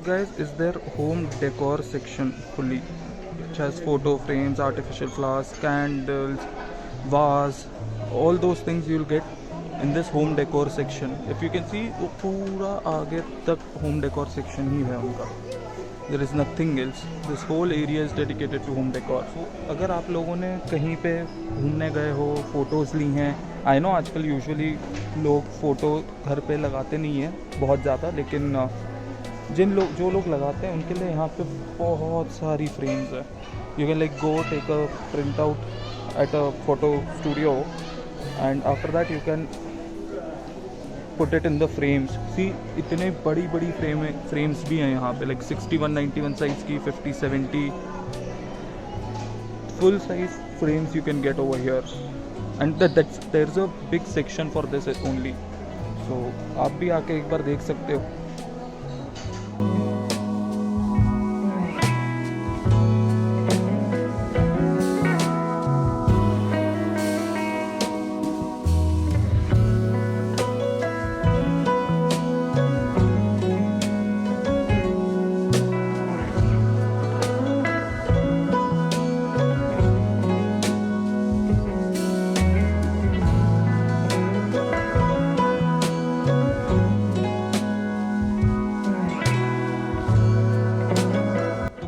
guys is their home decor section fully, which has photo frames, artificial flowers, candles, vase, all those things you'll get in this home decor section. If you can see, वो पूरा आगे तक home decor section ही है उनका. There is nothing else. This whole area is dedicated to home decor. So अगर आप लोगों ने कहीं पे घूमने गए हो, फोटोज़ ली हैं, आई नो आजकल यूजुअली लोग फ़ोटो घर पे लगाते नहीं हैं बहुत ज़्यादा, लेकिन जो लोग लगाते हैं उनके लिए यहाँ पे बहुत सारी फ्रेम्स है. You can like go take a print out at a photo studio and after that you can put it in the frames. See इतने बड़ी फ्रेम्स भी हैं यहाँ पे, लाइक 61-91 साइज़ की, 50-70 full size frames you can get over here. And there is a big section for this only. So आप भी आके एक बार देख सकते हो.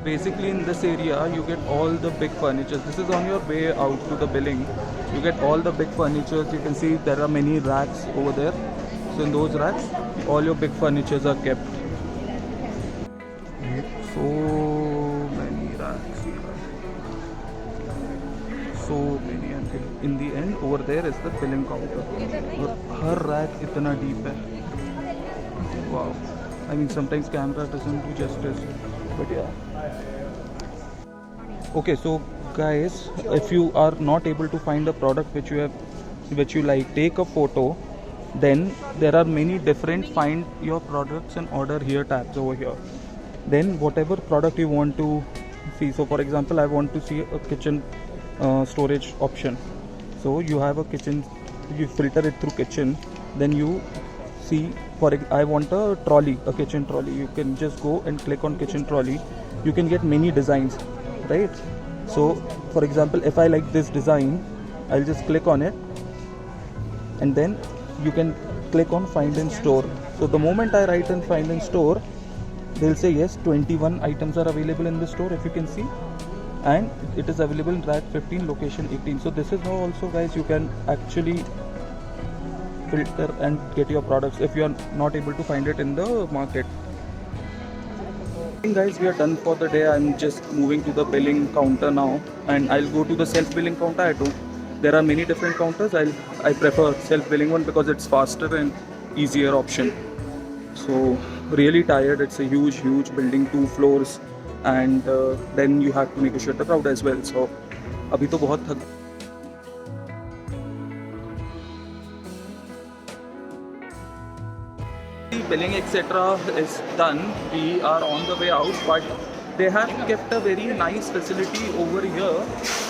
Basically in this area you get all the big furnitures. This is on your way out to the billing. You get all the big furnitures. You can see there are many racks over there. So in those racks all your big furnitures are kept. So many racks here. So many, and in the end over there is the billing counter. Her rack इतना deep है. Wow. I mean sometimes camera doesn't do justice, but yeah. Okay, so guys, if you are not able to find a product which you like, take a photo. Then there are many different find your products and order here tabs over here. Then whatever product you want to see, so for example I want to see a kitchen storage option. So you have a kitchen, you filter it through kitchen, then you see I want a trolley, a kitchen trolley. You can just go and click on kitchen trolley. You can get many designs, right? So for example if I like this design, I'll just click on it and then you can click on find in store. So the moment I write in find in store, they'll say yes, 21 items are available in the store, if you can see, and it is available in rack 15, location 18. So this is how also guys you can actually filter and get your products if you are not able to find it in the market. Guys, we are done for the day. I'm just moving to the billing counter now, and I'll go to the self billing counter. There are many different counters. I prefer self billing one because it's faster and easier option. So really tired. It's a huge building, 2 floors, and then you have to negotiate the crowd as well. So अभी तो बहुत थक. Billing etc. is done. We are on the way out, but they have kept a very nice facility over here.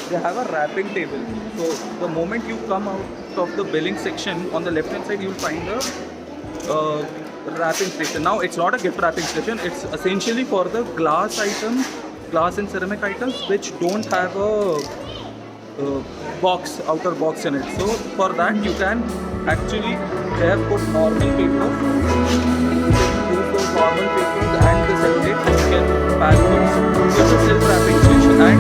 They have a wrapping table. So the moment you come out of the billing section, on the left hand side you'll find a wrapping station. Now it's not a gift wrapping station. It's essentially for the glass items, glass and ceramic items which don't have a outer box in it. So for that you can actually, they have put normal papers. Use those normal papers and the sellotape which can pack those. It's a self wrapping station, and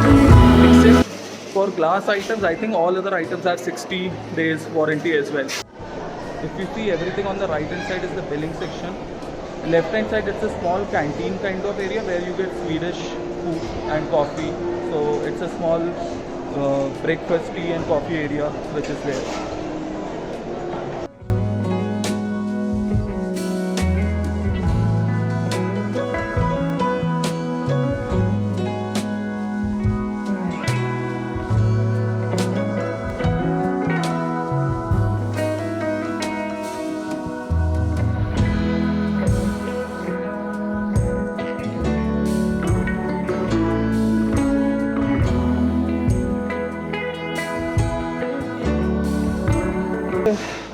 except for glass items, I think all other items have 60 days warranty as well. If you see, everything on the right hand side is the billing section. Left hand side it's a small canteen kind of area where you get Swedish food and coffee. So it's a small breakfast, tea and coffee area which is there.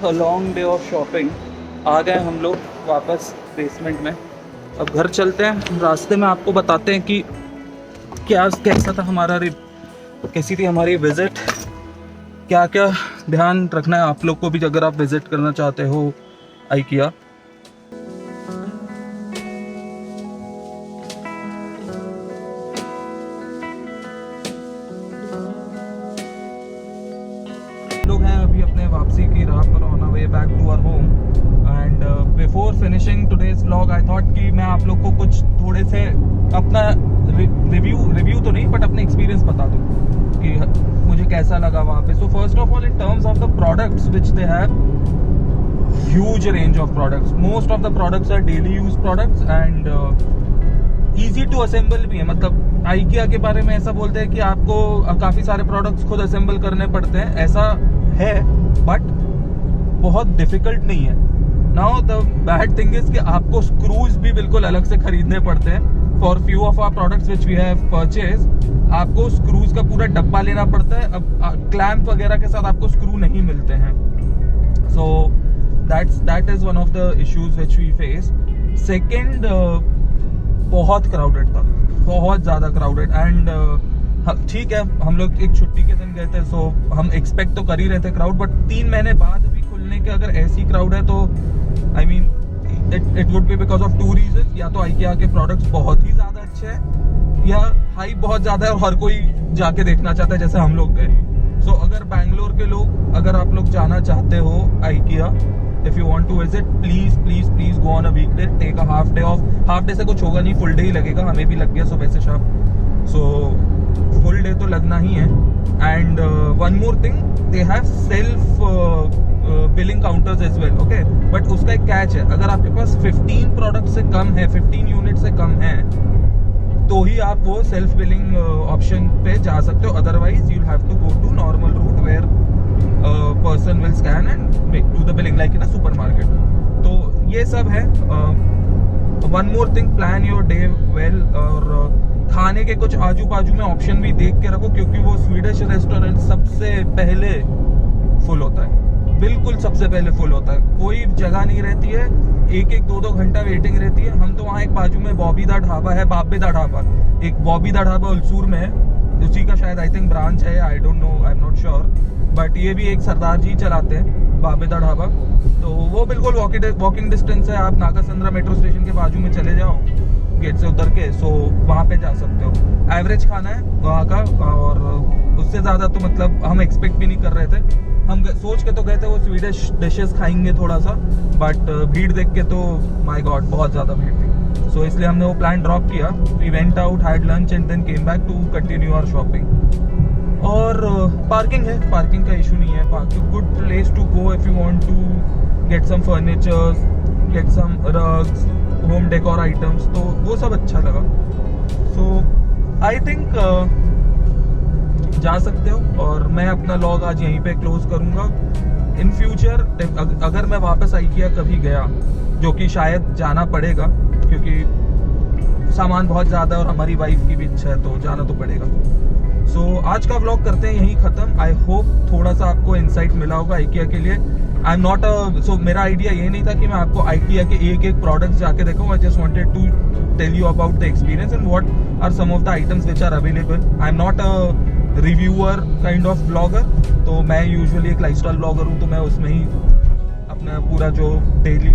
A long day of shopping. आ गए हम लोग वापस basement में. अब घर चलते हैं, रास्ते में आपको बताते हैं कि कैसा था हमारा कैसी थी हमारी विज़िट, क्या क्या ध्यान रखना है आप लोग को भी अगर आप विज़िट करना चाहते हो IKEA। लोग हैं अभी अपने वापसी की राह पर, on way back to our home. And before finishing today's vlog I thought कि मैं आप लोग को कुछ थोड़े से अपना रिव्यू तो नहीं बट अपने एक्सपीरियंस बता दूं कि मुझे कैसा लगा वहाँ पे। So first of all in terms of the products which they have huge range of products, most of the products are daily use products and easy to assemble भी है। मतलब IKEA के बारे में ऐसा बोलते हैं कि आपको काफी सारे प्रोडक्ट्स खुद असेंबल करने पड़ते हैं, ऐसा है बट बहुत डिफिकल्ट नहीं है। Now the bad thing is कि आपको स्क्रूज भी बिल्कुल अलग से खरीदने पड़ते हैं। For few of our products which we have purchase आपको स्क्रूज का पूरा डब्बा लेना पड़ता है। अब क्लैंप वगैरह के साथ आपको स्क्रू नहीं मिलते हैं। So that is one of the issues which we face. Second, बहुत क्राउडेड था, बहुत ज़्यादा क्राउडेड। एंड ठीक है हम लोग एक छुट्टी के दिन गए थे, सो हम एक्सपेक्ट तो कर ही रहे थे क्राउड, बट 3 महीने बाद भी खुलने के अगर ऐसी क्राउड है तो I mean it would be because of 2 reason. या तो IKEA के प्रोडक्ट्स बहुत ही ज़्यादा अच्छे हैं या हाइप बहुत ज़्यादा है और हर कोई जाके देखना चाहता है जैसे हम लोग गए। सो अगर बैंगलोर के लोग, अगर आप लोग जाना चाहते हो IKEA, if you want to visit, please go on a weekday, take a half day off। Half day से कुछ होगा नहीं, फुल डे ही लगेगा, हमें भी लग गया सुबह से शाम, सो फुल डे तो लगना ही है। And one more thing, they have self billing counters as well, okay, but उसका एक कैच है, अगर आपके पास 15 प्रोडक्ट से कम है, 15 यूनिट से कम है तो ही आप वो सेल्फ बिलिंग ऑप्शन पे जा सकते हो, otherwise you have to go to normal route where person will scan and do the billing like in a supermarket। तो ये सब है। one more thing, plan your day well। और खाने के कुछ आजू बाजू में ऑप्शन भी देख के रखो, क्योंकि वो स्वीडिश रेस्टोरेंट सबसे पहले फुल होता है, बिल्कुल सबसे पहले फुल होता है, कोई जगह नहीं रहती है, 1-1, 2-2 घंटा वेटिंग रहती है। हम तो वहाँ एक बाजू में बॉबीदा ढाबा है, बाबेदा ढाबा, एक बॉबीदा ढाबा उलसूर में है, उसी का शायद आई थिंक ब्रांच है, I don't know, I am not sure, but ये भी एक सरदार जी चलाते हैं बाबेदा ढाबा। तो वो बिल्कुल वॉकिंग डिस्टेंस है, आप नागासंद्रा मेट्रो स्टेशन के बाजू में चले जाओ गेट से उतर के, सो वहाँ पे जा सकते हो। एवरेज खाना है वहाँ का, और उससे ज़्यादा तो मतलब हम एक्सपेक्ट भी नहीं कर रहे थे। हम सोच के तो गए थे वो स्वीडिश डिशेस खाएंगे थोड़ा सा, बट भीड़ देख के तो माय गॉड बहुत ज़्यादा भीड़ थी, सो इसलिए हमने वो प्लान ड्रॉप किया। We went out, had lunch and then came back to continue our shopping. और पार्किंग है, पार्किंग का इशू नहीं है, parking good place to go if you want to get some furnitures, get some rugs, home decor items, तो वो सब अच्छा लगा। सो आई थिंक जा सकते हो, और मैं अपना लॉग आज यहीं पे क्लोज करूँगा। इन फ्यूचर अगर मैं वापस IKEA कभी गया, जो कि शायद जाना पड़ेगा क्योंकि सामान बहुत ज़्यादा और हमारी वाइफ की भी इच्छा है, तो जाना तो पड़ेगा। सो आज का व्लॉग करते हैं यहीं ख़त्म। आई होप थोड़ा सा आपको इंसाइट मिला होगा IKEA के लिए। आई एम नॉट सो मेरा आइडिया ये नहीं था कि मैं आपको IKEA के एक प्रोडक्ट जाके देखूँ। I just wanted to tell you about the experience and what are some of the items which are available. I am not a reviewer kind of blogger, तो मैं यूजुअली एक लाइफस्टाइल ब्लॉगर हूँ, तो मैं उसमें ही अपना पूरा जो डेली